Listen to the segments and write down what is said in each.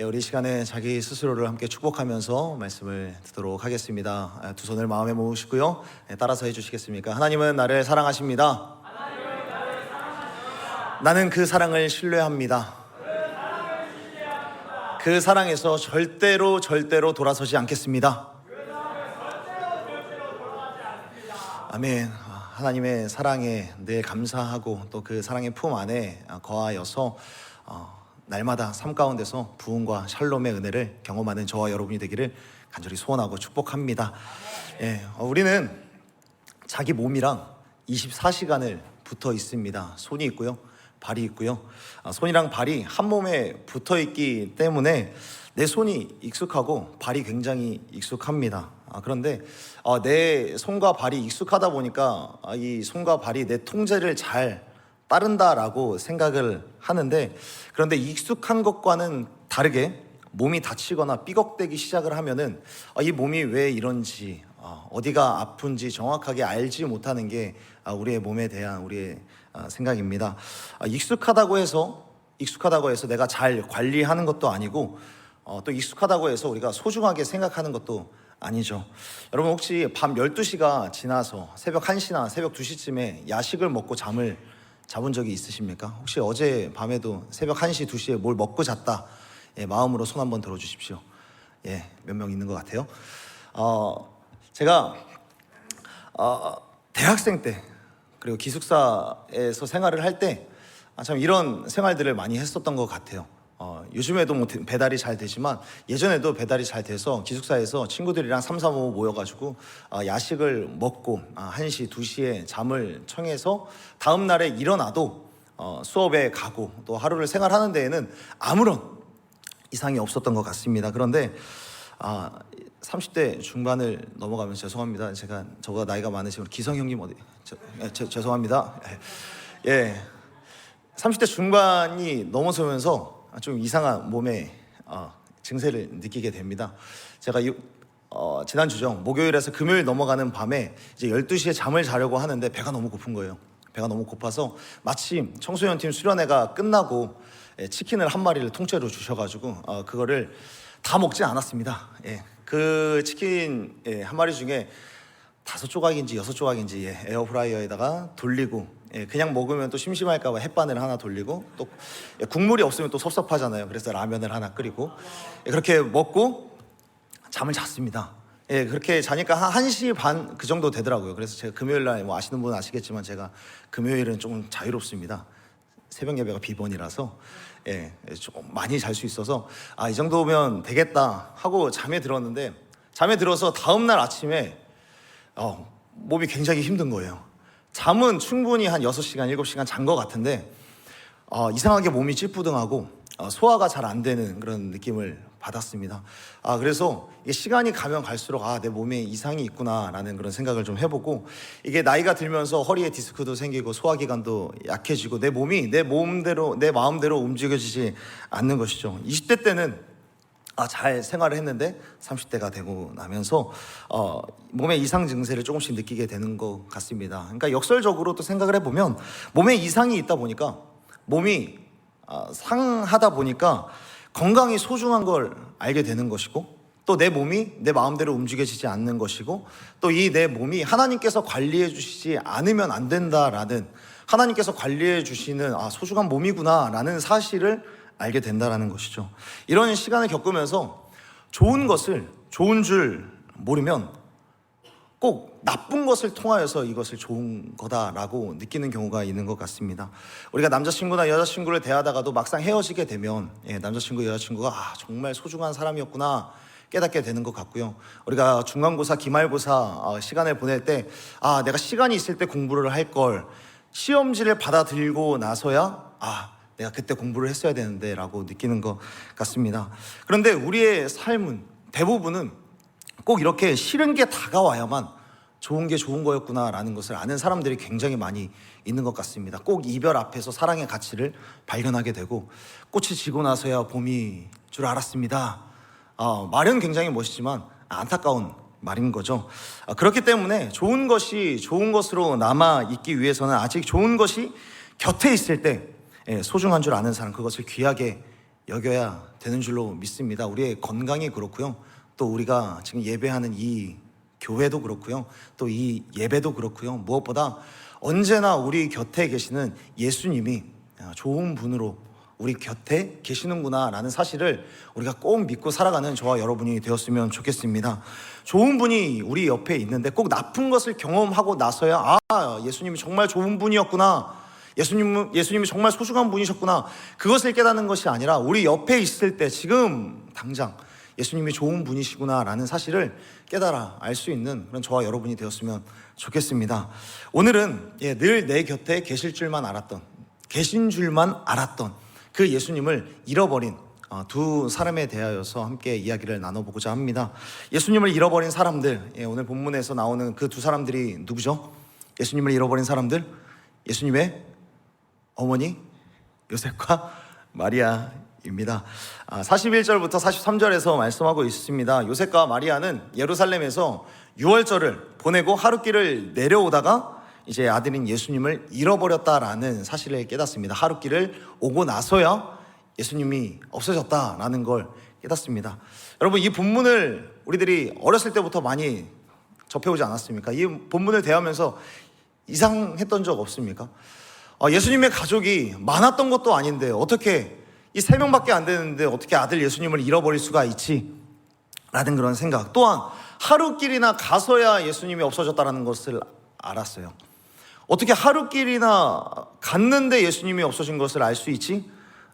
우리 시간에 자기 스스로를 함께 축복하면서 말씀을 듣도록 하겠습니다. 두 손을 마음에 모으시고요. 따라서 해주시겠습니까? 하나님은 나를 사랑하십니다. 나는 그 사랑을 신뢰합니다. 그 사랑에서 절대로 돌아서지 않겠습니다. 아멘. 하나님의 사랑에 늘 감사하고 또 그 사랑의 품 안에 거하여서 날마다 삶 가운데서 부흥과 샬롬의 은혜를 경험하는 저와 여러분이 되기를 간절히 소원하고 축복합니다. 우리는 자기 몸이랑 24시간을 붙어 있습니다. 손이 있고요, 발이 있고요. 손이랑 발이 한 몸에 붙어 있기 때문에 내 손이 익숙하고 발이 굉장히 익숙합니다. 그런데 내 손과 발이 익숙하다 보니까 이 손과 발이 내 통제를 잘 따른다라고 생각을 하는데, 그런데 익숙한 것과는 다르게 몸이 다치거나 삐걱대기 시작을 하면은 이 몸이 왜 이런지, 어디가 아픈지 정확하게 알지 못하는 게 우리의 몸에 대한 우리의 생각입니다. 익숙하다고 해서 내가 잘 관리하는 것도 아니고, 또 익숙하다고 해서 우리가 소중하게 생각하는 것도 아니죠. 여러분, 혹시 밤 12시가 지나서 새벽 1시나 새벽 2시쯤에 야식을 먹고 잠을 자본 적이 있으십니까? 혹시 어제 밤에도 새벽 1시, 2시에 뭘 먹고 잤다, 마음으로 손 한번 들어주십시오. 몇 명 있는 것 같아요. 제가 대학생 때 그리고 기숙사에서 생활을 할 때 참 이런 생활들을 많이 했었던 것 같아요. 요즘에도 뭐 배달이 잘 되지만 예전에도 배달이 잘 돼서 기숙사에서 친구들이랑 3, 4, 5 모여가지고 야식을 먹고 1시, 2시에 잠을 청해서 다음 날에 일어나도 수업에 가고 또 하루를 생활하는 데에는 아무런 이상이 없었던 것 같습니다. 그런데 30대 중반을 넘어가면서, 죄송합니다, 제가 저보다 나이가 많으신 기성 형님 죄송합니다. 30대 중반이 넘어서면서 좀 이상한 몸의 증세를 느끼게 됩니다. 제가 지난주죠, 목요일에서 금요일 넘어가는 밤에 이제 12시에 잠을 자려고 하는데 배가 너무 고픈 거예요. 배가 너무 고파서 마침 청소년팀 수련회가 끝나고 치킨을 한 마리를 통째로 주셔가지고 그거를 다 먹지 않았습니다. 그 치킨 한 마리 중에 5조각인지 6조각인지 에어프라이어에다가 돌리고, 그냥 먹으면 또 심심할까봐 햇반을 하나 돌리고, 또 국물이 없으면 또 섭섭하잖아요. 그래서 라면을 하나 끓이고, 그렇게 먹고 잠을 잤습니다. 그렇게 자니까 한 1시 반 그 정도 되더라고요. 그래서 제가 금요일날, 뭐 아시는 분은 아시겠지만 제가 금요일은 조금 자유롭습니다. 새벽 예배가 비번이라서 조금 많이 잘 수 있어서 이 정도면 되겠다 하고 잠에 들었는데, 잠에 들어서 다음날 아침에 몸이 굉장히 힘든 거예요. 잠은 충분히 한 6시간, 7시간 잔 것 같은데 이상하게 몸이 찌뿌둥하고 소화가 잘 안 되는 그런 느낌을 받았습니다. 그래서 이게 시간이 가면 갈수록 내 몸에 이상이 있구나라는 그런 생각을 좀 해보고, 이게 나이가 들면서 허리에 디스크도 생기고 소화기관도 약해지고 내 몸이 내 마음대로 움직여지지 않는 것이죠. 20대 때는 잘 생활을 했는데 30대가 되고 나면서 몸의 이상 증세를 조금씩 느끼게 되는 것 같습니다. 그러니까 역설적으로 또 생각을 해보면 몸에 이상이 있다 보니까, 몸이 상하다 보니까 건강이 소중한 걸 알게 되는 것이고, 또 내 몸이 내 마음대로 움직여지지 않는 것이고, 또 이 내 몸이 하나님께서 관리해 주시지 않으면 안 된다라는, 하나님께서 관리해 주시는 소중한 몸이구나 라는 사실을 알게 된다라는 것이죠. 이런 시간을 겪으면서 좋은 줄 모르면 꼭 나쁜 것을 통하여서 이것을 좋은 거다라고 느끼는 경우가 있는 것 같습니다. 우리가 남자친구나 여자친구를 대하다가도 막상 헤어지게 되면 남자친구, 여자친구가 정말 소중한 사람이었구나 깨닫게 되는 것 같고요. 우리가 중간고사, 기말고사 시간을 보낼 때 내가 시간이 있을 때 공부를 할 걸, 시험지를 받아들고 나서야 내가 그때 공부를 했어야 되는데 라고 느끼는 것 같습니다. 그런데 우리의 삶은 대부분은 꼭 이렇게 싫은 게 다가와야만 좋은 게 좋은 거였구나 라는 것을 아는 사람들이 굉장히 많이 있는 것 같습니다. 꼭 이별 앞에서 사랑의 가치를 발견하게 되고, 꽃이 지고 나서야 봄이 줄 알았습니다. 말은 굉장히 멋있지만 안타까운 말인 거죠. 그렇기 때문에 좋은 것이 좋은 것으로 남아있기 위해서는 아직 좋은 것이 곁에 있을 때 소중한 줄 아는 사람, 그것을 귀하게 여겨야 되는 줄로 믿습니다. 우리의 건강이 그렇고요. 또 우리가 지금 예배하는 이 교회도 그렇고요. 또 이 예배도 그렇고요. 무엇보다 언제나 우리 곁에 계시는 예수님이 좋은 분으로 우리 곁에 계시는구나 라는 사실을 우리가 꼭 믿고 살아가는 저와 여러분이 되었으면 좋겠습니다. 좋은 분이 우리 옆에 있는데 꼭 나쁜 것을 경험하고 나서야 예수님이 정말 좋은 분이었구나, 예수님이 정말 소중한 분이셨구나, 그것을 깨닫는 것이 아니라 우리 옆에 있을 때 지금 당장 예수님이 좋은 분이시구나 라는 사실을 깨달아 알 수 있는 그런 저와 여러분이 되었으면 좋겠습니다. 오늘은 늘 내 곁에 계신 줄만 알았던 그 예수님을 잃어버린 두 사람에 대하여서 함께 이야기를 나눠보고자 합니다. 예수님을 잃어버린 사람들, 오늘 본문에서 나오는 그 두 사람들이 누구죠? 예수님을 잃어버린 사람들, 예수님의 어머니 요셉과 마리아입니다. 41절부터 43절에서 말씀하고 있습니다. 요셉과 마리아는 예루살렘에서 유월절을 보내고 하룻길을 내려오다가 이제 아들인 예수님을 잃어버렸다라는 사실을 깨닫습니다. 하룻길을 오고 나서야 예수님이 없어졌다라는 걸 깨닫습니다. 여러분, 이 본문을 우리들이 어렸을 때부터 많이 접해오지 않았습니까? 이 본문을 대하면서 이상했던 적 없습니까? 예수님의 가족이 많았던 것도 아닌데 어떻게 이 3명밖에 안 되는데 어떻게 아들 예수님을 잃어버릴 수가 있지? 라는 그런 생각. 또한 하루길이나 가서야 예수님이 없어졌다는 것을 알았어요. 어떻게 하루길이나 갔는데 예수님이 없어진 것을 알 수 있지?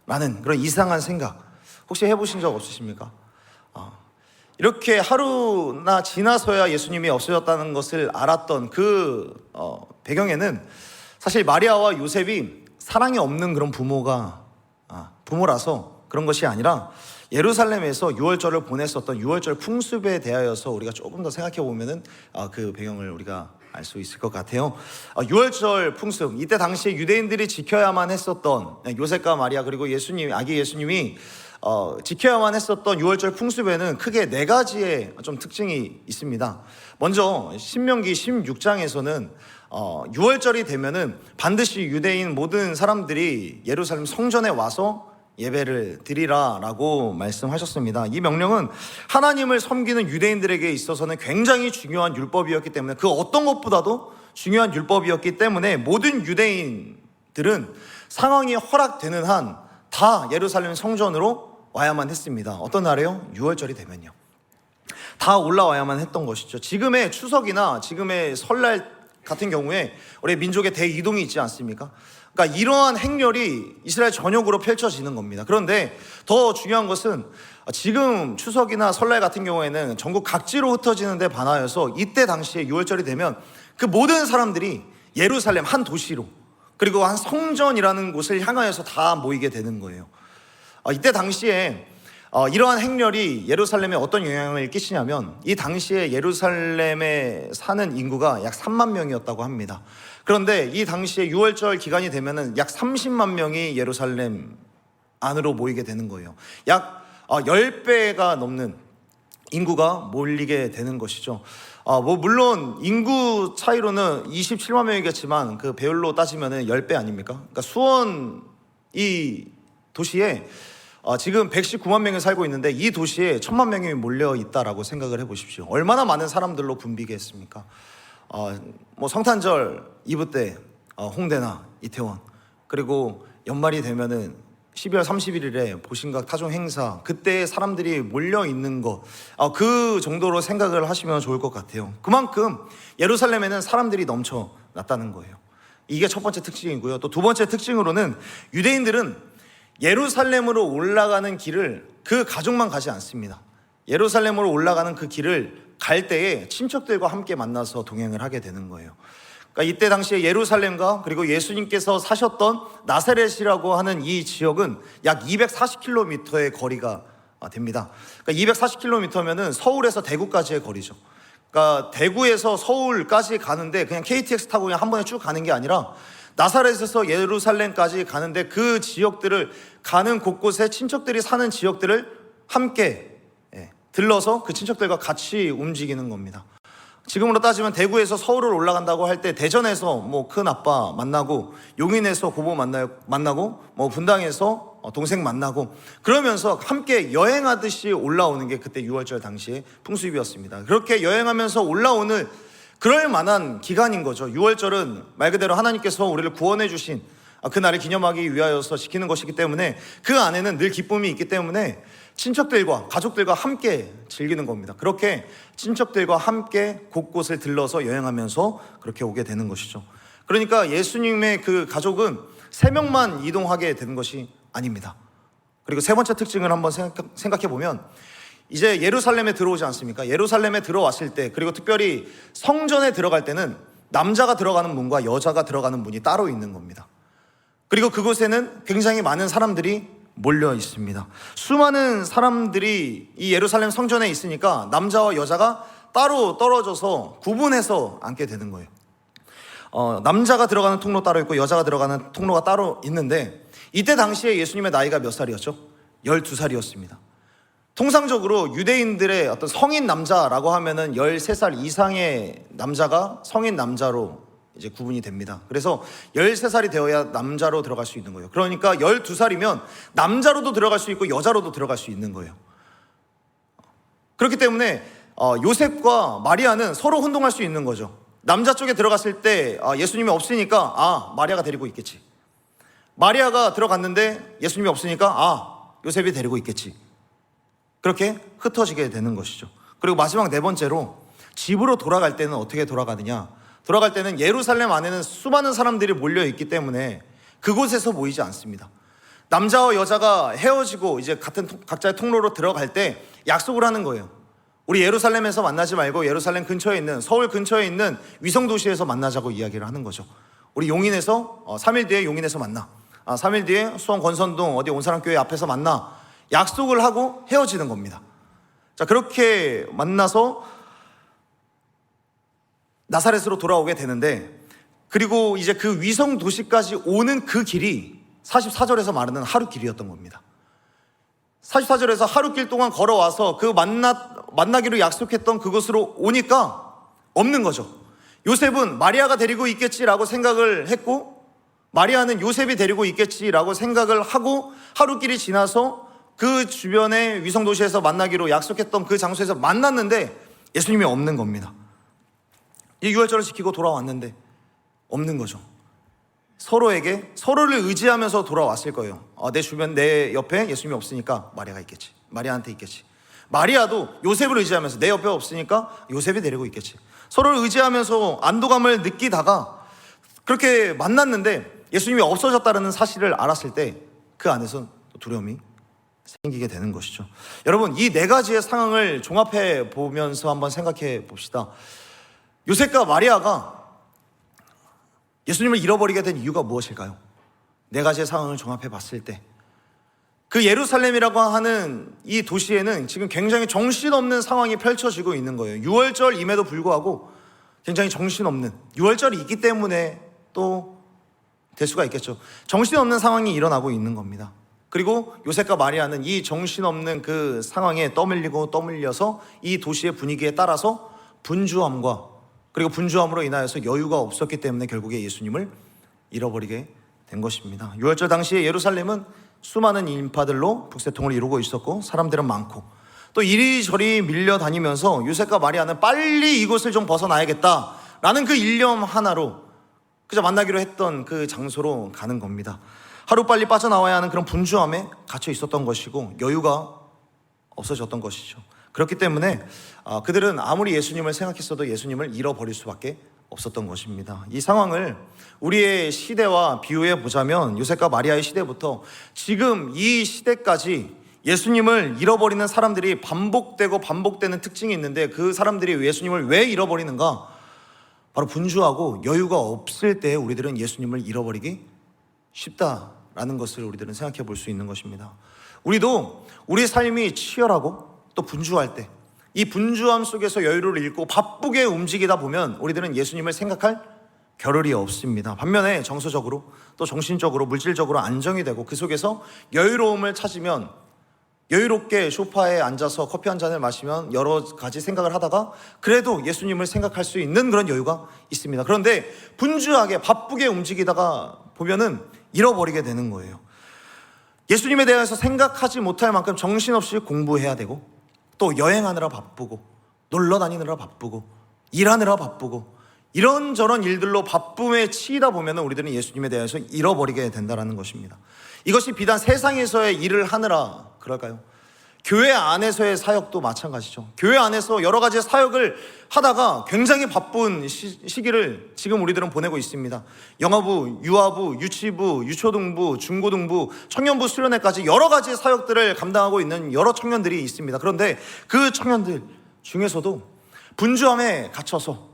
라는 그런 이상한 생각 혹시 해보신 적 없으십니까? 이렇게 하루나 지나서야 예수님이 없어졌다는 것을 알았던 그 배경에는 사실 마리아와 요셉이 사랑이 없는 그런 부모라서 그런 것이 아니라 예루살렘에서 유월절을 보냈었던 유월절 풍습에 대하여서 우리가 조금 더 생각해 보면은 그 배경을 우리가 알 수 있을 것 같아요. 유월절 풍습, 이때 당시에 유대인들이 지켜야만 했었던, 요셉과 마리아 그리고 아기 예수님이 지켜야만 했었던 유월절 풍습에는 크게 4가지의 좀 특징이 있습니다. 먼저 신명기 16장에서는 유월절이 되면은 반드시 유대인 모든 사람들이 예루살렘 성전에 와서 예배를 드리라라고 말씀하셨습니다. 이 명령은 하나님을 섬기는 유대인들에게 있어서는 굉장히 중요한 율법이었기 때문에, 그 어떤 것보다도 중요한 율법이었기 때문에 모든 유대인들은 상황이 허락되는 한 다 예루살렘 성전으로 와야만 했습니다. 어떤 날에요? 유월절이 되면요. 다 올라와야만 했던 것이죠. 지금의 추석이나 지금의 설날 같은 경우에 우리 민족의 대이동이 있지 않습니까? 그러니까 이러한 행렬이 이스라엘 전역으로 펼쳐지는 겁니다. 그런데 더 중요한 것은 지금 추석이나 설날 같은 경우에는 전국 각지로 흩어지는 데 반하여서 이때 당시에 유월절이 되면 그 모든 사람들이 예루살렘 한 도시로, 그리고 한 성전이라는 곳을 향하여서 다 모이게 되는 거예요. 이때 당시에 이러한 행렬이 예루살렘에 어떤 영향을 끼치냐면, 이 당시에 예루살렘에 사는 인구가 약 3만 명이었다고 합니다. 그런데 이 당시에 유월절 기간이 되면은 약 30만 명이 예루살렘 안으로 모이게 되는 거예요. 약 10배가 넘는 인구가 몰리게 되는 것이죠. 물론 인구 차이로는 27만 명이겠지만 그 배율로 따지면은 10배 아닙니까? 그러니까 수원 이 도시에 지금 119만 명이 살고 있는데 이 도시에 1000만 명이 몰려 있다라고 생각을 해보십시오. 얼마나 많은 사람들로 붐비겠습니까? 성탄절 이브 때 홍대나 이태원, 그리고 연말이 되면은 12월 31일에 보신각 타종 행사, 그때 사람들이 몰려 있는 것, 그 정도로 생각을 하시면 좋을 것 같아요. 그만큼 예루살렘에는 사람들이 넘쳐났다는 거예요. 이게 첫 번째 특징이고요. 또 두 번째 특징으로는 유대인들은 예루살렘으로 올라가는 길을 그 가족만 가지 않습니다. 예루살렘으로 올라가는 그 길을 갈 때에 친척들과 함께 만나서 동행을 하게 되는 거예요. 그러니까 이때 당시에 예루살렘과 그리고 예수님께서 사셨던 나사렛이라고 하는 이 지역은 약 240km의 거리가 됩니다. 그러니까 240km면은 서울에서 대구까지의 거리죠. 그러니까 대구에서 서울까지 가는데 그냥 KTX 타고 그냥 한 번에 쭉 가는 게 아니라 나사렛에서 예루살렘까지 가는데 그 지역들을 가는 곳곳에 친척들이 사는 지역들을 함께 들러서 그 친척들과 같이 움직이는 겁니다. 지금으로 따지면 대구에서 서울을 올라간다고 할 때 대전에서 뭐 큰 아빠 만나고, 용인에서 고모 만나고, 뭐 분당에서 동생 만나고, 그러면서 함께 여행하듯이 올라오는 게 그때 6월절 당시의 풍습이었습니다. 그렇게 여행하면서 올라오는 그럴 만한 기간인 거죠. 6월절은 말 그대로 하나님께서 우리를 구원해 주신 그날을 기념하기 위하여서 지키는 것이기 때문에 그 안에는 늘 기쁨이 있기 때문에 친척들과 가족들과 함께 즐기는 겁니다. 그렇게 친척들과 함께 곳곳을 들러서 여행하면서 그렇게 오게 되는 것이죠. 그러니까 예수님의 그 가족은 3명만 이동하게 되는 것이 아닙니다. 그리고 세 번째 특징을 한번 생각해 보면, 이제 예루살렘에 들어오지 않습니까? 예루살렘에 들어왔을 때, 그리고 특별히 성전에 들어갈 때는 남자가 들어가는 문과 여자가 들어가는 문이 따로 있는 겁니다. 그리고 그곳에는 굉장히 많은 사람들이 몰려 있습니다. 수많은 사람들이 이 예루살렘 성전에 있으니까 남자와 여자가 따로 떨어져서 구분해서 앉게 되는 거예요. 남자가 들어가는 통로 따로 있고 여자가 들어가는 통로가 따로 있는데, 이때 당시에 예수님의 나이가 몇 살이었죠? 12살이었습니다. 통상적으로 유대인들의 어떤 성인 남자라고 하면은 13살 이상의 남자가 성인 남자로 이제 구분이 됩니다. 그래서 13살이 되어야 남자로 들어갈 수 있는 거예요. 그러니까 12살이면 남자로도 들어갈 수 있고 여자로도 들어갈 수 있는 거예요. 그렇기 때문에 요셉과 마리아는 서로 혼동할 수 있는 거죠. 남자 쪽에 들어갔을 때 예수님이 없으니까 마리아가 데리고 있겠지. 마리아가 들어갔는데 예수님이 없으니까 요셉이 데리고 있겠지. 그렇게 흩어지게 되는 것이죠. 그리고 마지막 네 번째로, 집으로 돌아갈 때는 어떻게 돌아가느냐. 돌아갈 때는 예루살렘 안에는 수많은 사람들이 몰려 있기 때문에 그곳에서 모이지 않습니다. 남자와 여자가 헤어지고 이제 같은 각자의 통로로 들어갈 때 약속을 하는 거예요. 우리 예루살렘에서 만나지 말고 예루살렘 근처에 있는, 서울 근처에 있는 위성도시에서 만나자고 이야기를 하는 거죠. 우리 용인에서 3일 뒤에 용인에서 만나, 3일 뒤에 수원 권선동 어디 온사람교회 앞에서 만나, 약속을 하고 헤어지는 겁니다. 자, 그렇게 만나서 나사렛으로 돌아오게 되는데, 그리고 이제 그 위성 도시까지 오는 그 길이 44절에서 말하는 하루 길이었던 겁니다. 44절에서 하루 길 동안 걸어와서 그 만나기로 약속했던 그곳으로 오니까 없는 거죠. 요셉은 마리아가 데리고 있겠지라고 생각을 했고, 마리아는 요셉이 데리고 있겠지라고 생각을 하고, 하루 길이 지나서 그 주변의 위성 도시에서 만나기로 약속했던 그 장소에서 만났는데 예수님이 없는 겁니다. 이 6월절을 지키고 돌아왔는데 없는 거죠. 서로를 의지하면서 돌아왔을 거예요. 내 주변, 내 옆에 예수님이 없으니까 마리아가 있겠지. 마리아한테 있겠지. 마리아도 요셉을 의지하면서 내 옆에 없으니까 요셉이 데리고 있겠지. 서로를 의지하면서 안도감을 느끼다가 그렇게 만났는데 예수님이 없어졌다는 사실을 알았을 때 그 안에서 두려움이 생기게 되는 것이죠. 여러분, 이 네 가지의 상황을 종합해 보면서 한번 생각해 봅시다. 요셉과 마리아가 예수님을 잃어버리게 된 이유가 무엇일까요? 네 가지의 상황을 종합해 봤을 때 그 예루살렘이라고 하는 이 도시에는 지금 굉장히 정신없는 상황이 펼쳐지고 있는 거예요. 6월절임에도 불구하고 굉장히 정신없는, 6월절이 있기 때문에 또 될 수가 있겠죠. 정신없는 상황이 일어나고 있는 겁니다. 그리고 요셉과 마리아는 이 정신없는 그 상황에 떠밀려서 이 도시의 분위기에 따라서 분주함과, 그리고 분주함으로 인하여서 여유가 없었기 때문에 결국에 예수님을 잃어버리게 된 것입니다. 6월절 당시에 예루살렘은 수많은 인파들로 북새통을 이루고 있었고 사람들은 많고 또 이리저리 밀려다니면서 요셉과 마리아는 빨리 이곳을 좀 벗어나야겠다라는 그 일념 하나로 그저 만나기로 했던 그 장소로 가는 겁니다. 하루빨리 빠져나와야 하는 그런 분주함에 갇혀 있었던 것이고 여유가 없어졌던 것이죠. 그렇기 때문에 그들은 아무리 예수님을 생각했어도 예수님을 잃어버릴 수밖에 없었던 것입니다. 이 상황을 우리의 시대와 비유해 보자면 요셉과 마리아의 시대부터 지금 이 시대까지 예수님을 잃어버리는 사람들이 반복되는 특징이 있는데, 그 사람들이 예수님을 왜 잃어버리는가? 바로 분주하고 여유가 없을 때 우리들은 예수님을 잃어버리기 쉽다라는 것을 우리들은 생각해 볼 수 있는 것입니다. 우리도 우리 삶이 치열하고 또 분주할 때 이 분주함 속에서 여유를 잃고 바쁘게 움직이다 보면 우리들은 예수님을 생각할 겨를이 없습니다. 반면에 정서적으로 또 정신적으로 물질적으로 안정이 되고 그 속에서 여유로움을 찾으면 여유롭게 소파에 앉아서 커피 한 잔을 마시면 여러 가지 생각을 하다가 그래도 예수님을 생각할 수 있는 그런 여유가 있습니다. 그런데 분주하게 바쁘게 움직이다가 보면은 잃어버리게 되는 거예요. 예수님에 대해서 생각하지 못할 만큼 정신없이 공부해야 되고, 또 여행하느라 바쁘고, 놀러 다니느라 바쁘고, 일하느라 바쁘고, 이런저런 일들로 바쁨에 치이다 보면 우리들은 예수님에 대해서 잃어버리게 된다는 것입니다. 이것이 비단 세상에서의 일을 하느라 그럴까요? 교회 안에서의 사역도 마찬가지죠. 교회 안에서 여러 가지 사역을 하다가 굉장히 바쁜 시기를 지금 우리들은 보내고 있습니다. 영아부, 유아부, 유치부, 유초등부, 중고등부, 청년부 수련회까지 여러 가지 사역들을 감당하고 있는 여러 청년들이 있습니다. 그런데 그 청년들 중에서도 분주함에 갇혀서,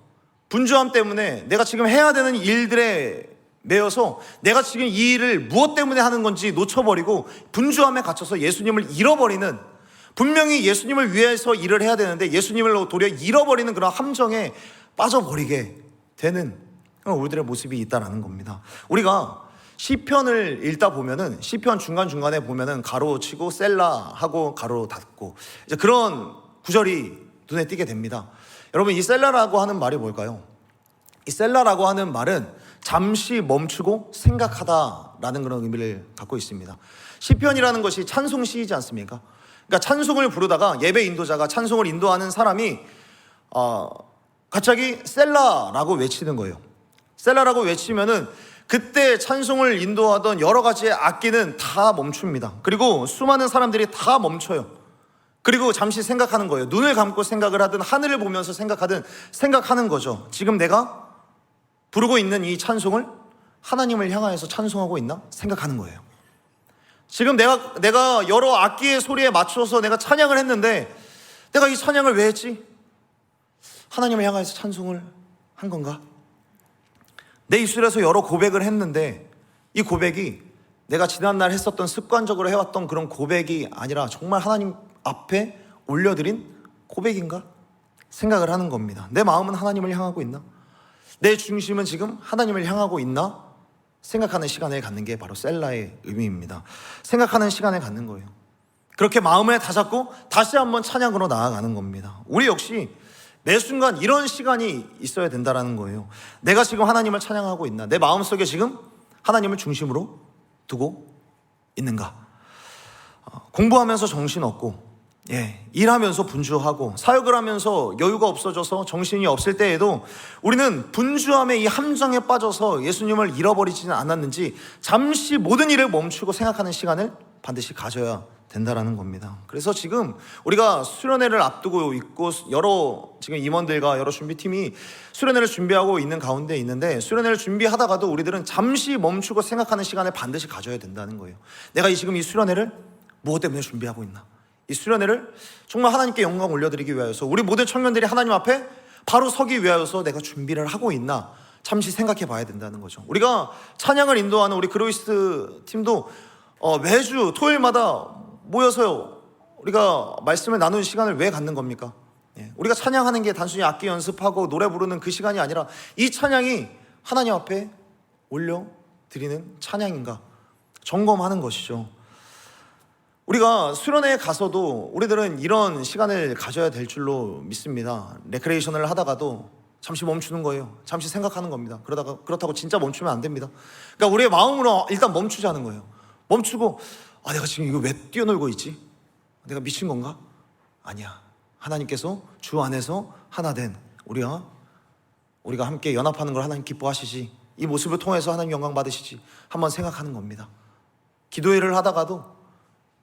분주함 때문에 내가 지금 해야 되는 일들에 매여서 내가 지금 이 일을 무엇 때문에 하는 건지 놓쳐버리고 분주함에 갇혀서 예수님을 잃어버리는, 분명히 예수님을 위해서 일을 해야 되는데 예수님을 도리어 잃어버리는 그런 함정에 빠져버리게 되는 우리들의 모습이 있다는 겁니다. 우리가 시편을 읽다 보면은 시편 중간중간에 보면은 가로치고 셀라하고 가로 닫고 이제 그런 구절이 눈에 띄게 됩니다. 여러분, 이 셀라라고 하는 말이 뭘까요? 이 셀라라고 하는 말은 잠시 멈추고 생각하다라는 그런 의미를 갖고 있습니다. 시편이라는 것이 찬송시이지 않습니까? 그러니까 찬송을 부르다가 예배 인도자가 찬송을 인도하는 사람이 갑자기 셀라라고 외치는 거예요. 셀라라고 외치면은 그때 찬송을 인도하던 여러 가지의 악기는 다 멈춥니다. 그리고 수많은 사람들이 다 멈춰요. 그리고 잠시 생각하는 거예요. 눈을 감고 생각을 하든 하늘을 보면서 생각하든 생각하는 거죠. 지금 내가 부르고 있는 이 찬송을 하나님을 향하여서 찬송하고 있나? 생각하는 거예요. 지금 내가 여러 악기의 소리에 맞춰서 내가 찬양을 했는데 내가 이 찬양을 왜 했지? 하나님을 향하여서 찬송을 한 건가? 내 입술에서 여러 고백을 했는데 이 고백이 내가 지난날 했었던 습관적으로 해왔던 그런 고백이 아니라 정말 하나님 앞에 올려드린 고백인가? 생각을 하는 겁니다. 내 마음은 하나님을 향하고 있나? 내 중심은 지금 하나님을 향하고 있나? 생각하는 시간을 갖는 게 바로 셀라의 의미입니다. 생각하는 시간을 갖는 거예요. 그렇게 마음을 다잡고 다시 한번 찬양으로 나아가는 겁니다. 우리 역시 매 순간 이런 시간이 있어야 된다는 거예요. 내가 지금 하나님을 찬양하고 있나? 내 마음속에 지금 하나님을 중심으로 두고 있는가? 공부하면서 정신없고, 일하면서 분주하고, 사역을 하면서 여유가 없어져서 정신이 없을 때에도 우리는 분주함의 이 함정에 빠져서 예수님을 잃어버리지는 않았는지 잠시 모든 일을 멈추고 생각하는 시간을 반드시 가져야 된다라는 겁니다. 그래서 지금 우리가 수련회를 앞두고 있고 여러 지금 임원들과 여러 준비팀이 수련회를 준비하고 있는 가운데 있는데, 수련회를 준비하다가도 우리들은 잠시 멈추고 생각하는 시간을 반드시 가져야 된다는 거예요. 내가 지금 이 수련회를 무엇 때문에 준비하고 있나? 이 수련회를 정말 하나님께 영광 올려드리기 위하여서, 우리 모든 청년들이 하나님 앞에 바로 서기 위하여서 내가 준비를 하고 있나? 잠시 생각해 봐야 된다는 거죠. 우리가 찬양을 인도하는 우리 그로이스 팀도 매주 토요일마다 모여서 우리가 말씀을 나누는 시간을 왜 갖는 겁니까? 우리가 찬양하는 게 단순히 악기 연습하고 노래 부르는 그 시간이 아니라 이 찬양이 하나님 앞에 올려드리는 찬양인가 점검하는 것이죠. 우리가 수련회에 가서도 우리들은 이런 시간을 가져야 될 줄로 믿습니다. 레크레이션을 하다가도 잠시 멈추는 거예요. 잠시 생각하는 겁니다. 그렇다고 진짜 멈추면 안 됩니다. 그러니까 우리의 마음으로 일단 멈추자는 거예요. 멈추고, 내가 지금 이거 왜 뛰어놀고 있지? 내가 미친 건가? 아니야. 하나님께서 주 안에서 하나 된 우리가 함께 연합하는 걸 하나님 기뻐하시지, 이 모습을 통해서 하나님 영광 받으시지, 한번 생각하는 겁니다. 기도회를 하다가도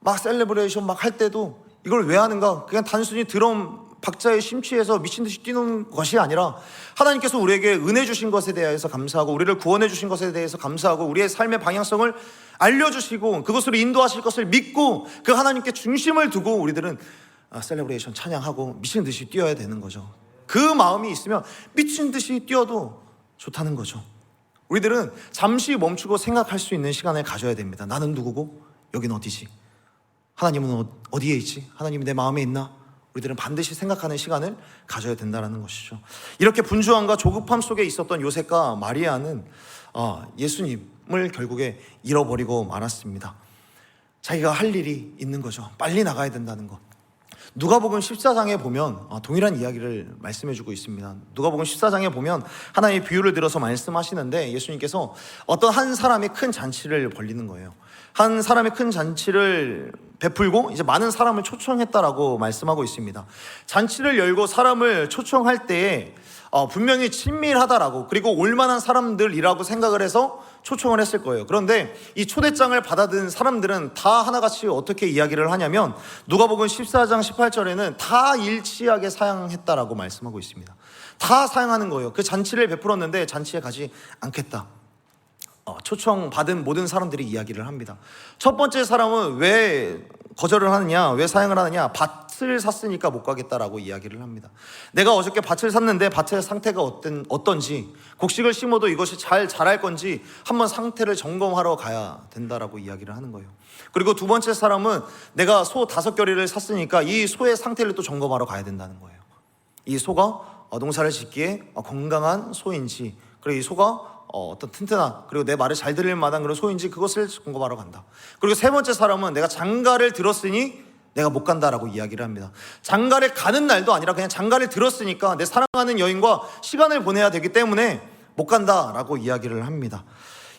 막 셀레브레이션 막 할 때도 이걸 왜 하는가? 그냥 단순히 드럼 박자에 심취해서 미친 듯이 뛰는 것이 아니라 하나님께서 우리에게 은혜 주신 것에 대해서 감사하고, 우리를 구원해 주신 것에 대해서 감사하고, 우리의 삶의 방향성을 알려주시고 그것으로 인도하실 것을 믿고 그 하나님께 중심을 두고 우리들은 셀레브레이션 찬양하고 미친 듯이 뛰어야 되는 거죠. 그 마음이 있으면 미친 듯이 뛰어도 좋다는 거죠. 우리들은 잠시 멈추고 생각할 수 있는 시간을 가져야 됩니다. 나는 누구고 여긴 어디지? 하나님은 어디에 있지? 하나님이 내 마음에 있나? 우리들은 반드시 생각하는 시간을 가져야 된다는 것이죠. 이렇게 분주함과 조급함 속에 있었던 요셉과 마리아는 예수님을 결국에 잃어버리고 말았습니다. 자기가 할 일이 있는 거죠. 빨리 나가야 된다는 것. 누가복음 14장에 보면 동일한 이야기를 말씀해주고 있습니다. 누가복음 14장에 보면 하나의 비유를 들어서 말씀하시는데 예수님께서 어떤 한 사람이 큰 잔치를 벌리는 거예요. 한 사람이 큰 잔치를 베풀고 이제 많은 사람을 초청했다라고 말씀하고 있습니다. 잔치를 열고 사람을 초청할 때에 분명히 친밀하다라고, 그리고 올만한 사람들이라고 생각을 해서 초청을 했을 거예요. 그런데 이 초대장을 받아든 사람들은 다 하나같이 어떻게 이야기를 하냐면 누가복음 14장 18절에는 다 일치하게 사양했다라고 말씀하고 있습니다. 다 사양하는 거예요. 그 잔치를 베풀었는데 잔치에 가지 않겠다. 초청받은 모든 사람들이 이야기를 합니다. 첫 번째 사람은 왜 거절을 하느냐, 왜 사양을 하느냐, 밭을 샀으니까 못 가겠다라고 이야기를 합니다. 내가 어저께 밭을 샀는데 밭의 상태가 어떤지, 곡식을 심어도 이것이 잘 자랄 건지 한번 상태를 점검하러 가야 된다라고 이야기를 하는 거예요. 그리고 두 번째 사람은 내가 소 5겨리를 샀으니까 이 소의 상태를 또 점검하러 가야 된다는 거예요. 이 소가 농사를 짓기에 건강한 소인지, 그리고 이 소가 어떤 튼튼한, 그리고 내 말을 잘 들을 만한 그런 소인지 그것을 점검하러 간다. 그리고 세 번째 사람은 내가 장가를 들었으니 내가 못 간다라고 이야기를 합니다. 장가를 가는 날도 아니라 그냥 장가를 들었으니까 내 사랑하는 여인과 시간을 보내야 되기 때문에 못 간다라고 이야기를 합니다.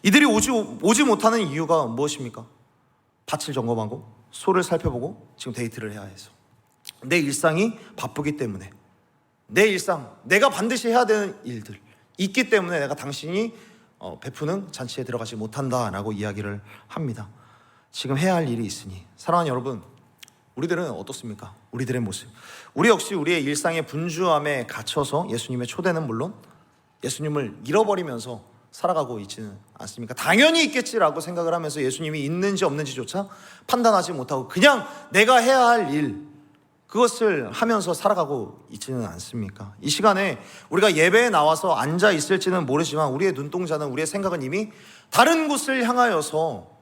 이들이 오지 못하는 이유가 무엇입니까? 밭을 점검하고 소를 살펴보고 지금 데이트를 해야 해서, 내 일상이 바쁘기 때문에, 내 일상, 내가 반드시 해야 되는 일들 있기 때문에 내가 당신이 베푸는 잔치에 들어가지 못한다라고 이야기를 합니다. 지금 해야 할 일이 있으니. 사랑하는 여러분, 우리들은 어떻습니까? 우리들의 모습, 우리 역시 우리의 일상의 분주함에 갇혀서 예수님의 초대는 물론 예수님을 잃어버리면서 살아가고 있지는 않습니까? 당연히 있겠지라고 생각을 하면서 예수님이 있는지 없는지조차 판단하지 못하고 그냥 내가 해야 할 일, 그것을 하면서 살아가고 있지는 않습니까? 이 시간에 우리가 예배에 나와서 앉아 있을지는 모르지만 우리의 눈동자는, 우리의 생각은 이미 다른 곳을 향하여서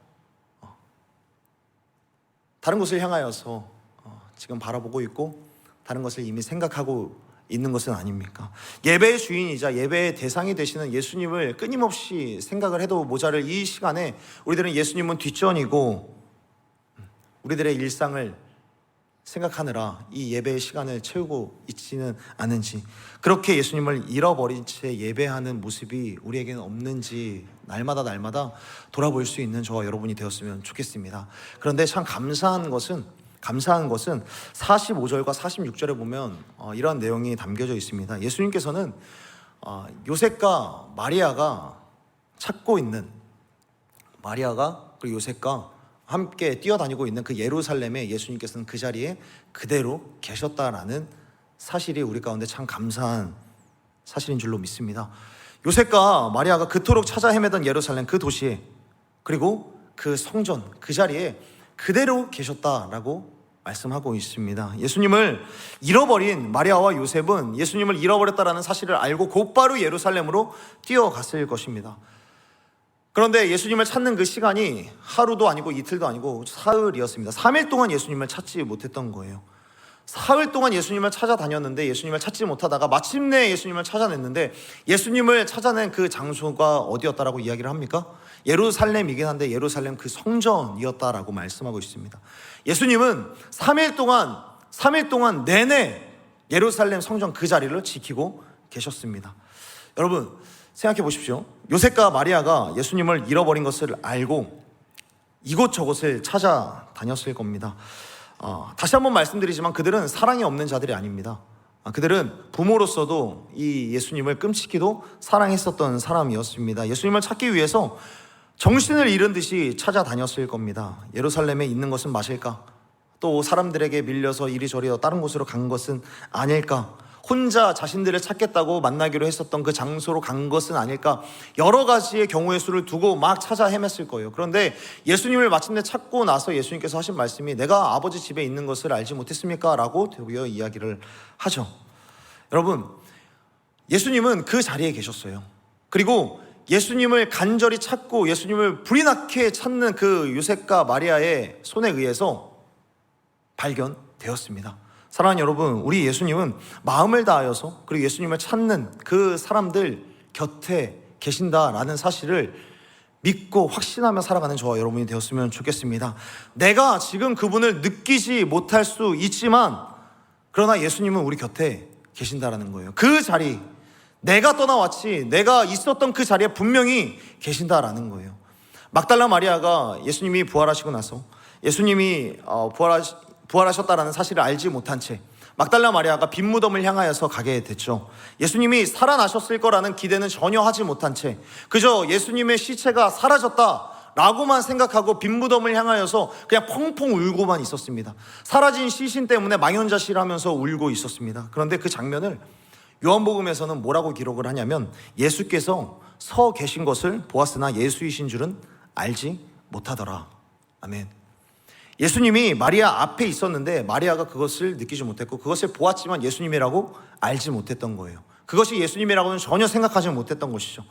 지금 바라보고 있고 다른 것을 이미 생각하고 있는 것은 아닙니까? 예배의 주인이자 예배의 대상이 되시는 예수님을 끊임없이 생각을 해도 모자랄 이 시간에 우리들은 예수님은 뒷전이고 우리들의 일상을 생각하느라 이 예배의 시간을 채우고 있지는 않은지, 그렇게 예수님을 잃어버린 채 예배하는 모습이 우리에게는 없는지 날마다 돌아볼 수 있는 저와 여러분이 되었으면 좋겠습니다. 그런데 참 감사한 것은 45절과 46절에 보면 이러한 내용이 담겨져 있습니다. 예수님께서는 요셉과 마리아가 찾고 있는, 마리아가 그리고 요셉과 함께 뛰어다니고 있는 그 예루살렘에 예수님께서는 그 자리에 그대로 계셨다라는 사실이 우리 가운데 참 감사한 사실인 줄로 믿습니다. 요셉과 마리아가 그토록 찾아 헤매던 예루살렘 그 도시에, 그리고 그 성전 그 자리에 그대로 계셨다라고 말씀하고 있습니다. 예수님을 잃어버린 마리아와 요셉은 예수님을 잃어버렸다라는 사실을 알고 곧바로 예루살렘으로 뛰어갔을 것입니다. 그런데 예수님을 찾는 그 시간이 하루도 아니고 이틀도 아니고 사흘이었습니다. 3일 동안 예수님을 찾지 못했던 거예요. 사흘 동안 예수님을 찾아다녔는데 예수님을 찾지 못하다가 마침내 예수님을 찾아냈는데, 예수님을 찾아낸 그 장소가 어디였다라고 이야기를 합니까? 예루살렘이긴 한데 예루살렘 그 성전이었다라고 말씀하고 있습니다. 예수님은 3일 동안 내내 예루살렘 성전 그 자리를 지키고 계셨습니다. 여러분 생각해 보십시오. 요셉과 마리아가 예수님을 잃어버린 것을 알고 이곳저곳을 찾아다녔을 겁니다. 다시 한번 말씀드리지만 그들은 사랑이 없는 자들이 아닙니다. 그들은 부모로서도 이 예수님을 끔찍히도 사랑했었던 사람이었습니다. 예수님을 찾기 위해서 정신을 잃은 듯이 찾아다녔을 겁니다. 예루살렘에 있는 것은 맞을까? 또 사람들에게 밀려서 이리저리 다른 곳으로 간 것은 아닐까? 혼자 자신들을 찾겠다고 만나기로 했었던 그 장소로 간 것은 아닐까? 여러 가지의 경우의 수를 두고 막 찾아 헤맸을 거예요. 그런데 예수님을 마침내 찾고 나서 예수님께서 하신 말씀이 내가 아버지 집에 있는 것을 알지 못했습니까? 라고 되어 이야기를 하죠. 여러분, 예수님은 그 자리에 계셨어요. 그리고 예수님을 간절히 찾고 예수님을 불이 나게 찾는 그 요셉과 마리아의 손에 의해서 발견되었습니다. 사랑하는 여러분, 우리 예수님은 마음을 다하여서 그리고 예수님을 찾는 그 사람들 곁에 계신다라는 사실을 믿고 확신하며 살아가는 저와 여러분이 되었으면 좋겠습니다. 내가 지금 그분을 느끼지 못할 수 있지만 그러나 예수님은 우리 곁에 계신다라는 거예요. 그 자리, 내가 떠나왔지 내가 있었던 그 자리에 분명히 계신다라는 거예요. 막달라 마리아가 예수님이 부활하시고 나서 예수님이 부활하셨다라는 사실을 알지 못한 채 막달라 마리아가 빈 무덤을 향하여서 가게 됐죠. 예수님이 살아나셨을 거라는 기대는 전혀 하지 못한 채 그저 예수님의 시체가 사라졌다라고만 생각하고 빈 무덤을 향하여서 그냥 펑펑 울고만 있었습니다. 사라진 시신 때문에 망연자실하면서 울고 있었습니다. 그런데 그 장면을 요한복음에서는 뭐라고 기록을 하냐면 예수께서 서 계신 것을 보았으나 예수이신 줄은 알지 못하더라. 아멘. 예수님이 마리아 앞에 있었는데 마리아가 그것을 느끼지 못했고 그것을 보았지만 예수님이라고 알지 못했던 거예요. 그것이 예수님이라고는 전혀 생각하지 못했던 것이죠.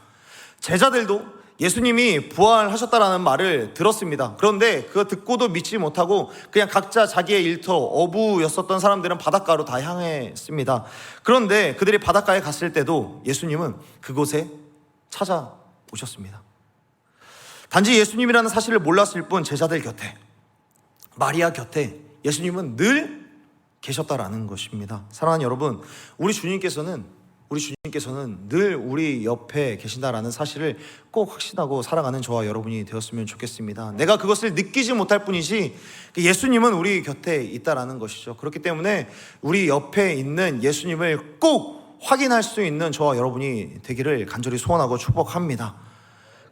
제자들도 예수님이 부활하셨다라는 말을 들었습니다. 그런데 그거 듣고도 믿지 못하고 그냥 각자 자기의 일터, 어부였었던 사람들은 바닷가로 다 향했습니다. 그런데 그들이 바닷가에 갔을 때도 예수님은 그곳에 찾아오셨습니다. 단지 예수님이라는 사실을 몰랐을 뿐 제자들 곁에, 마리아 곁에 예수님은 늘 계셨다라는 것입니다. 사랑하는 여러분, 우리 주님께서는 늘 우리 옆에 계신다라는 사실을 꼭 확신하고 살아가는 저와 여러분이 되었으면 좋겠습니다. 내가 그것을 느끼지 못할 뿐이지 예수님은 우리 곁에 있다라는 것이죠. 그렇기 때문에 우리 옆에 있는 예수님을 꼭 확인할 수 있는 저와 여러분이 되기를 간절히 소원하고 축복합니다.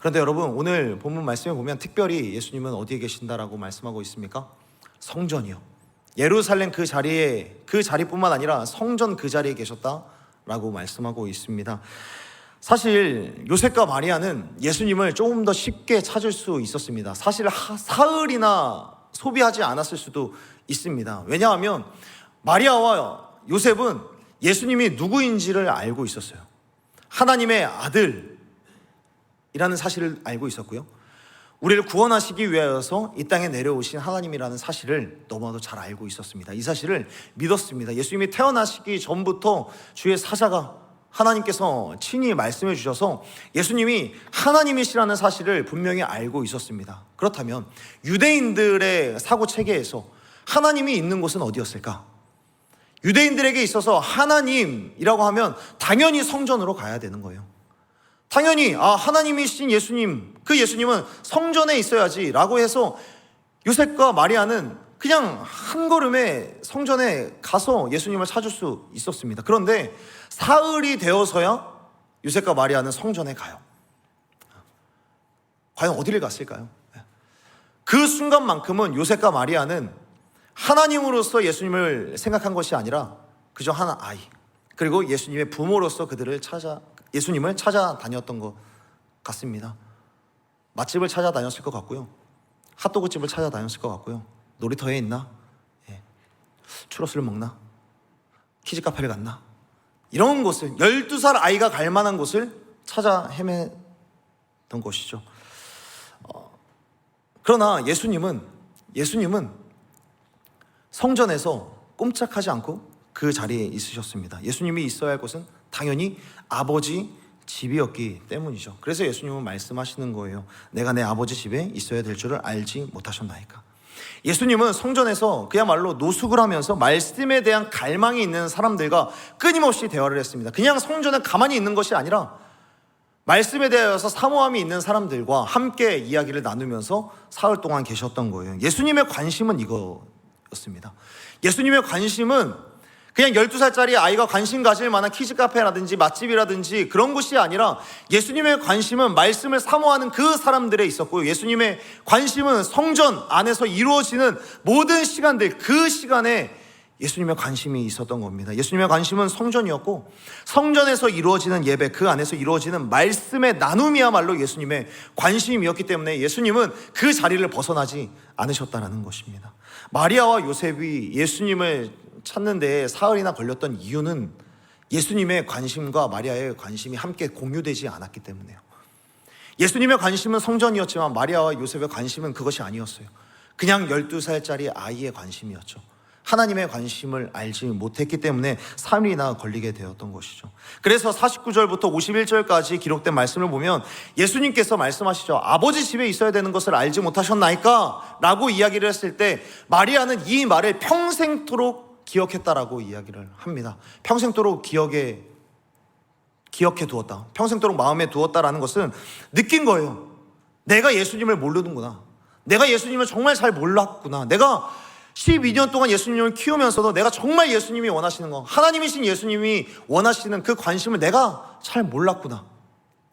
그런데 여러분, 오늘 본문 말씀에 보면 특별히 예수님은 어디에 계신다라고 말씀하고 있습니까? 성전이요. 예루살렘 그 자리뿐만 아니라 성전 그 자리에 계셨다라고 말씀하고 있습니다. 사실 요셉과 마리아는 예수님을 조금 더 쉽게 찾을 수 있었습니다. 사실 사흘이나 소비하지 않았을 수도 있습니다. 왜냐하면 마리아와 요셉은 예수님이 누구인지를 알고 있었어요. 하나님의 아들이라는 사실을 알고 있었고요. 우리를 구원하시기 위하여서 이 땅에 내려오신 하나님이라는 사실을 너무나도 잘 알고 있었습니다. 이 사실을 믿었습니다. 예수님이 태어나시기 전부터 주의 사자가 하나님께서 친히 말씀해 주셔서 예수님이 하나님이시라는 사실을 분명히 알고 있었습니다. 그렇다면 유대인들의 사고 체계에서 하나님이 있는 곳은 어디였을까? 유대인들에게 있어서 하나님이라고 하면 당연히 성전으로 가야 되는 거예요. 당연히 하나님이신 예수님, 그 예수님은 성전에 있어야지 라고 해서 요셉과 마리아는 그냥 한 걸음에 성전에 가서 예수님을 찾을 수 있었습니다. 그런데 사흘이 되어서야 요셉과 마리아는 성전에 가요. 과연 어디를 갔을까요? 그 순간만큼은 요셉과 마리아는 하나님으로서 예수님을 생각한 것이 아니라 그저 한 아이, 그리고 예수님의 부모로서 예수님을 찾아다녔던 것 같습니다. 맛집을 찾아다녔을 것 같고요. 핫도그집을 찾아다녔을 것 같고요. 놀이터에 있나? 추러스를 먹나? 키즈카페를 갔나? 이런 곳을 12살 아이가 갈 만한 곳을 찾아 헤맸던 것이죠. 그러나 예수님은 성전에서 꼼짝하지 않고 그 자리에 있으셨습니다. 예수님이 있어야 할 곳은 당연히 아버지 집이었기 때문이죠. 그래서 예수님은 말씀하시는 거예요. 내가 내 아버지 집에 있어야 될 줄을 알지 못하셨나이까. 예수님은 성전에서 그야말로 노숙을 하면서 말씀에 대한 갈망이 있는 사람들과 끊임없이 대화를 했습니다. 그냥 성전에 가만히 있는 것이 아니라 말씀에 대하여서 사모함이 있는 사람들과 함께 이야기를 나누면서 사흘 동안 계셨던 거예요. 예수님의 관심은 이거였습니다. 예수님의 관심은 그냥 12살짜리 아이가 관심 가질 만한 키즈카페라든지 맛집이라든지 그런 곳이 아니라 예수님의 관심은 말씀을 사모하는 그 사람들에 있었고요. 예수님의 관심은 성전 안에서 이루어지는 모든 시간들, 그 시간에 예수님의 관심이 있었던 겁니다. 예수님의 관심은 성전이었고 성전에서 이루어지는 예배, 그 안에서 이루어지는 말씀의 나눔이야말로 예수님의 관심이었기 때문에 예수님은 그 자리를 벗어나지 않으셨다는 것입니다. 마리아와 요셉이 예수님을 찾는 데 사흘이나 걸렸던 이유는 예수님의 관심과 마리아의 관심이 함께 공유되지 않았기 때문에요. 예수님의 관심은 성전이었지만 마리아와 요셉의 관심은 그것이 아니었어요. 그냥 12살짜리 아이의 관심이었죠. 하나님의 관심을 알지 못했기 때문에 3일이나 걸리게 되었던 것이죠. 그래서 49절부터 51절까지 기록된 말씀을 보면 예수님께서 말씀하시죠. 아버지 집에 있어야 되는 것을 알지 못하셨나이까? 라고 이야기를 했을 때 마리아는 이 말을 평생토록 기억했다라고 이야기를 합니다. 평생토록 기억해 두었다. 평생토록 마음에 두었다라는 것은 느낀 거예요. 내가 예수님을 모르는구나. 내가 예수님을 정말 잘 몰랐구나. 내가 12년 동안 예수님을 키우면서도 내가 정말 예수님이 원하시는 거, 하나님이신 예수님이 원하시는 그 관심을 내가 잘 몰랐구나.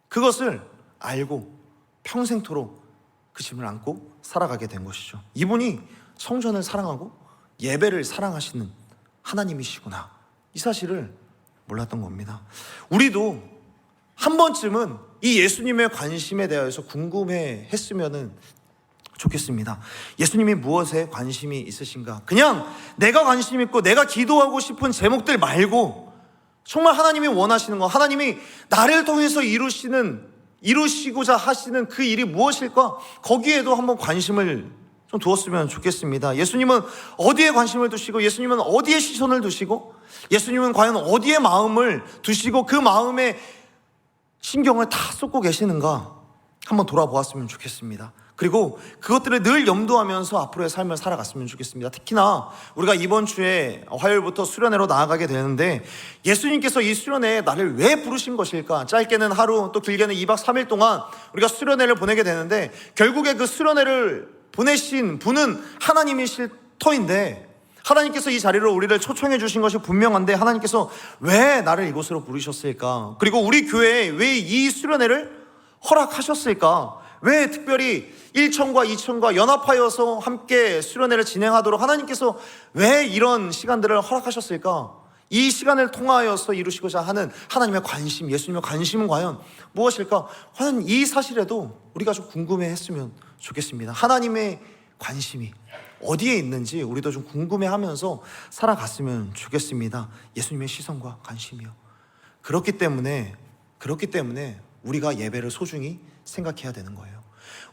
그것을 알고 평생토록 그 짐을 안고 살아가게 된 것이죠. 이분이 성전을 사랑하고 예배를 사랑하시는 하나님이시구나. 이 사실을 몰랐던 겁니다. 우리도 한 번쯤은 이 예수님의 관심에 대해서 궁금해 했으면 좋겠습니다. 예수님이 무엇에 관심이 있으신가? 그냥 내가 관심 있고 내가 기도하고 싶은 제목들 말고 정말 하나님이 원하시는 거, 하나님이 나를 통해서 이루시고자 하시는 그 일이 무엇일까? 거기에도 한번 관심을 좀 두었으면 좋겠습니다. 예수님은 어디에 관심을 두시고, 예수님은 어디에 시선을 두시고, 예수님은 과연 어디에 마음을 두시고 그 마음에 신경을 다 쏟고 계시는가 한번 돌아보았으면 좋겠습니다. 그리고 그것들을 늘 염두하면서 앞으로의 삶을 살아갔으면 좋겠습니다. 특히나 우리가 이번 주에 화요일부터 수련회로 나아가게 되는데 예수님께서 이 수련회에 나를 왜 부르신 것일까? 짧게는 하루, 또 길게는 2박 3일 동안 우리가 수련회를 보내게 되는데 결국에 그 수련회를 보내신 분은 하나님이실 터인데 하나님께서 이 자리로 우리를 초청해 주신 것이 분명한데 하나님께서 왜 나를 이곳으로 부르셨을까? 그리고 우리 교회에 왜 이 수련회를 허락하셨을까? 왜 특별히 1천과 2천과 연합하여서 함께 수련회를 진행하도록 하나님께서 왜 이런 시간들을 허락하셨을까? 이 시간을 통하여서 이루시고자 하는 하나님의 관심, 예수님의 관심은 과연 무엇일까? 과연 이 사실에도 우리가 좀 궁금해했으면 좋겠습니다. 하나님의 관심이 어디에 있는지 우리도 좀 궁금해하면서 살아갔으면 좋겠습니다. 예수님의 시선과 관심이요. 그렇기 때문에 우리가 예배를 소중히 생각해야 되는 거예요.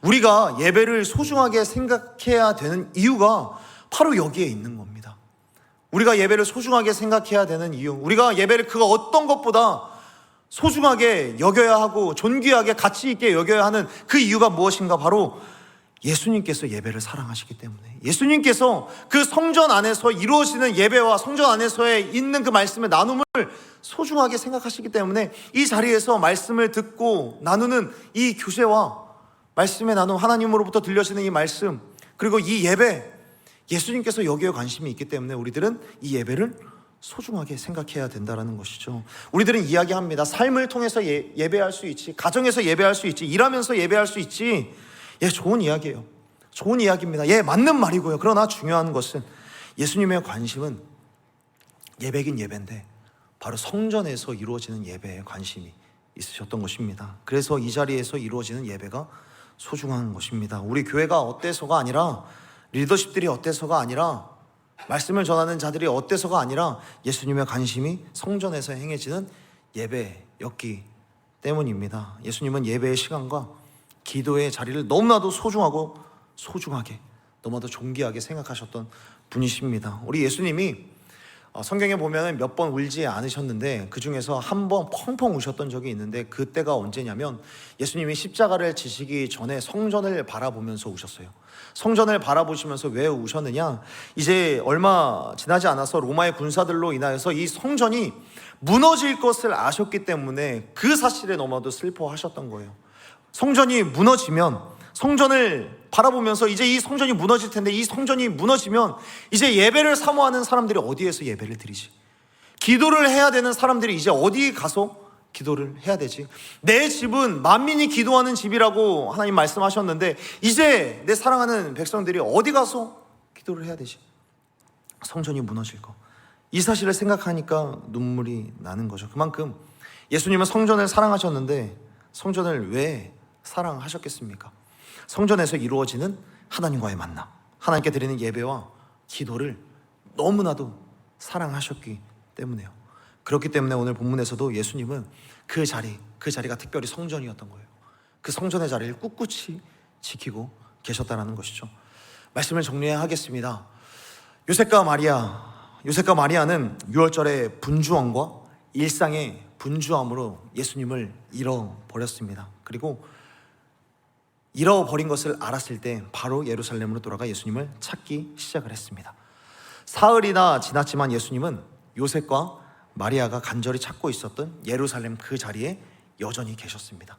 우리가 예배를 소중하게 생각해야 되는 이유가 바로 여기에 있는 겁니다. 우리가 예배를 소중하게 생각해야 되는 이유, 우리가 예배를 그 어떤 것보다 소중하게 여겨야 하고 존귀하게 가치 있게 여겨야 하는 그 이유가 무엇인가? 바로 예수님께서 예배를 사랑하시기 때문에, 예수님께서 그 성전 안에서 이루어지는 예배와 성전 안에서에 있는 그 말씀의 나눔을 소중하게 생각하시기 때문에 이 자리에서 말씀을 듣고 나누는 이 교제와 말씀의 나눔, 하나님으로부터 들려지는 이 말씀, 그리고 이 예배, 예수님께서 여기에 관심이 있기 때문에 우리들은 이 예배를 소중하게 생각해야 된다는 것이죠. 우리들은 이야기합니다. 삶을 통해서 예배할 수 있지, 가정에서 예배할 수 있지, 일하면서 예배할 수 있지. 예, 좋은 이야기예요. 좋은 이야기입니다. 예, 맞는 말이고요. 그러나 중요한 것은 예수님의 관심은 예배긴 예배인데 바로 성전에서 이루어지는 예배에 관심이 있으셨던 것입니다. 그래서 이 자리에서 이루어지는 예배가 소중한 것입니다. 우리 교회가 어때서가 아니라, 리더십들이 어때서가 아니라, 말씀을 전하는 자들이 어때서가 아니라 예수님의 관심이 성전에서 행해지는 예배였기 때문입니다. 예수님은 예배의 시간과 기도의 자리를 너무나도 소중하게, 너무나도 존귀하게 생각하셨던 분이십니다. 우리 예수님이 성경에 보면 몇 번 울지 않으셨는데 그 중에서 한 번 펑펑 우셨던 적이 있는데, 그때가 언제냐면 예수님이 십자가를 지시기 전에 성전을 바라보면서 우셨어요. 성전을 바라보시면서 왜 우셨느냐? 이제 얼마 지나지 않아서 로마의 군사들로 인하여서 이 성전이 무너질 것을 아셨기 때문에 그 사실에 너무나도 슬퍼하셨던 거예요. 성전이 무너지면, 성전을 바라보면서 이제 이 성전이 무너질 텐데, 이 성전이 무너지면 이제 예배를 사모하는 사람들이 어디에서 예배를 드리지? 기도를 해야 되는 사람들이 이제 어디 가서 기도를 해야 되지? 내 집은 만민이 기도하는 집이라고 하나님 말씀하셨는데 이제 내 사랑하는 백성들이 어디 가서 기도를 해야 되지? 성전이 무너질 거, 이 사실을 생각하니까 눈물이 나는 거죠. 그만큼 예수님은 성전을 사랑하셨는데 성전을 왜 사랑하셨겠습니까? 성전에서 이루어지는 하나님과의 만남, 하나님께 드리는 예배와 기도를 너무나도 사랑하셨기 때문에요. 그렇기 때문에 오늘 본문에서도 예수님은 그 자리가 특별히 성전이었던 거예요. 그 성전의 자리를 꿋꿋이 지키고 계셨다는 것이죠. 말씀을 정리하겠습니다. 요셉과 마리아는 유월절의 분주함과 일상의 분주함으로 예수님을 잃어버렸습니다. 그리고 잃어버린 것을 알았을 때 바로 예루살렘으로 돌아가 예수님을 찾기 시작을 했습니다. 사흘이나 지났지만 예수님은 요셉과 마리아가 간절히 찾고 있었던 예루살렘 그 자리에 여전히 계셨습니다.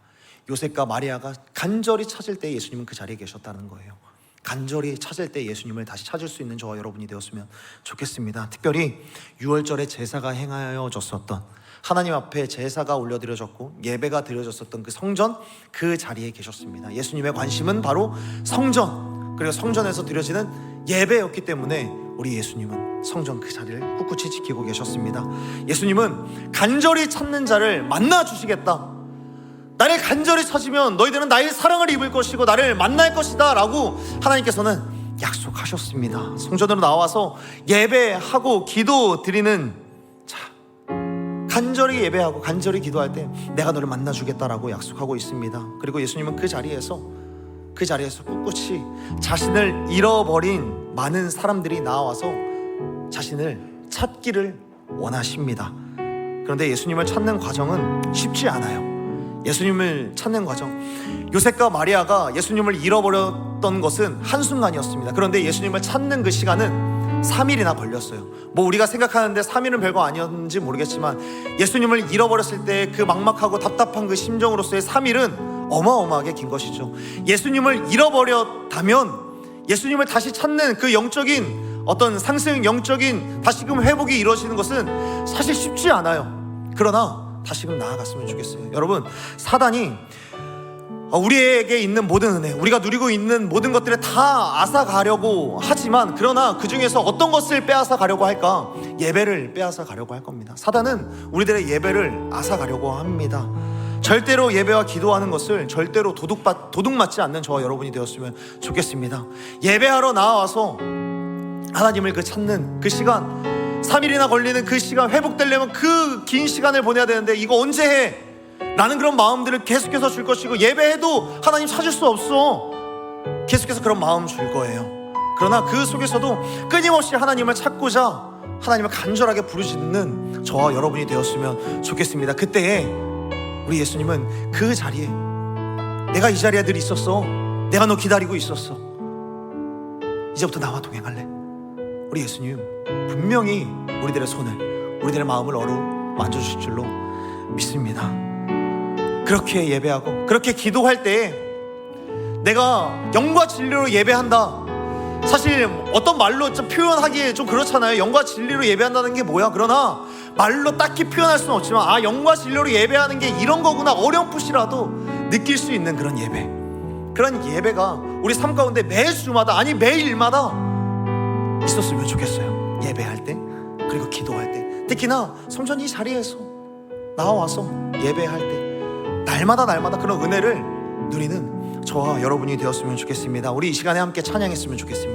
요셉과 마리아가 간절히 찾을 때 예수님은 그 자리에 계셨다는 거예요. 간절히 찾을 때 예수님을 다시 찾을 수 있는 저와 여러분이 되었으면 좋겠습니다. 특별히 유월절에 제사가 행하여졌었던, 하나님 앞에 제사가 올려드려졌고 예배가 드려졌었던 그 성전, 그 자리에 계셨습니다. 예수님의 관심은 바로 성전, 그리고 성전에서 드려지는 예배였기 때문에 우리 예수님은 성전 그 자리를 꿋꿋이 지키고 계셨습니다. 예수님은 간절히 찾는 자를 만나 주시겠다, 나를 간절히 찾으면 너희들은 나의 사랑을 입을 것이고 나를 만날 것이다 라고 하나님께서는 약속하셨습니다. 성전으로 나와서 예배하고 기도 드리는 자, 간절히 예배하고 간절히 기도할 때 내가 너를 만나 주겠다라고 약속하고 있습니다. 그리고 예수님은 그 자리에서 꿋꿋이 자신을 잃어버린 많은 사람들이 나와서 자신을 찾기를 원하십니다. 그런데 예수님을 찾는 과정은 쉽지 않아요. 예수님을 찾는 과정, 요셉과 마리아가 예수님을 잃어버렸던 것은 한순간이었습니다. 그런데 예수님을 찾는 그 시간은 3일이나 걸렸어요. 뭐 우리가 생각하는데 3일은 별거 아니었는지 모르겠지만 예수님을 잃어버렸을 때 그 막막하고 답답한 그 심정으로서의 3일은 어마어마하게 긴 것이죠. 예수님을 잃어버렸다면 예수님을 다시 찾는 그 영적인 어떤 상승, 영적인 다시금 회복이 이루어지는 것은 사실 쉽지 않아요. 그러나 다시금 나아갔으면 좋겠어요. 여러분, 사단이 우리에게 있는 모든 은혜, 우리가 누리고 있는 모든 것들을 다 앗아가려고 하지만, 그러나 그 중에서 어떤 것을 빼앗아 가려고 할까? 예배를 빼앗아 가려고 할 겁니다. 사단은 우리들의 예배를 앗아가려고 합니다. 절대로 예배와 기도하는 것을 절대로 도둑맞지 않는 저와 여러분이 되었으면 좋겠습니다. 예배하러 나와서 하나님을 찾는 그 시간, 3일이나 걸리는 그 시간, 회복되려면 그 긴 시간을 보내야 되는데 이거 언제 해? 라는 그런 마음들을 계속해서 줄 것이고, 예배해도 하나님 찾을 수 없어, 계속해서 그런 마음 줄 거예요. 그러나 그 속에서도 끊임없이 하나님을 찾고자 하나님을 간절하게 부르짖는 저와 여러분이 되었으면 좋겠습니다. 그때에 우리 예수님은 그 자리에, 내가 이 자리에 늘 있었어, 내가 너 기다리고 있었어, 이제부터 나와 동행할래. 우리 예수님 분명히 우리들의 손을, 우리들의 마음을 만져주실 줄로 믿습니다. 그렇게 예배하고 그렇게 기도할 때에 내가 영과 진리로 예배한다, 사실 어떤 말로 좀 표현하기에 좀 그렇잖아요. 영과 진리로 예배한다는 게 뭐야? 그러나 말로 딱히 표현할 수는 없지만 영과 진리로 예배하는 게 이런 거구나, 어렴풋이라도 느낄 수 있는 그런 예배, 그런 예배가 우리 삶 가운데 매주마다, 아니 매일마다 있었으면 좋겠어요. 예배할 때, 그리고 기도할 때, 특히나 성전 이 자리에서 나와서 예배할 때 날마다 그런 은혜를 누리는 저와 여러분이 되었으면 좋겠습니다. 우리 이 시간에 함께 찬양했으면 좋겠습니다.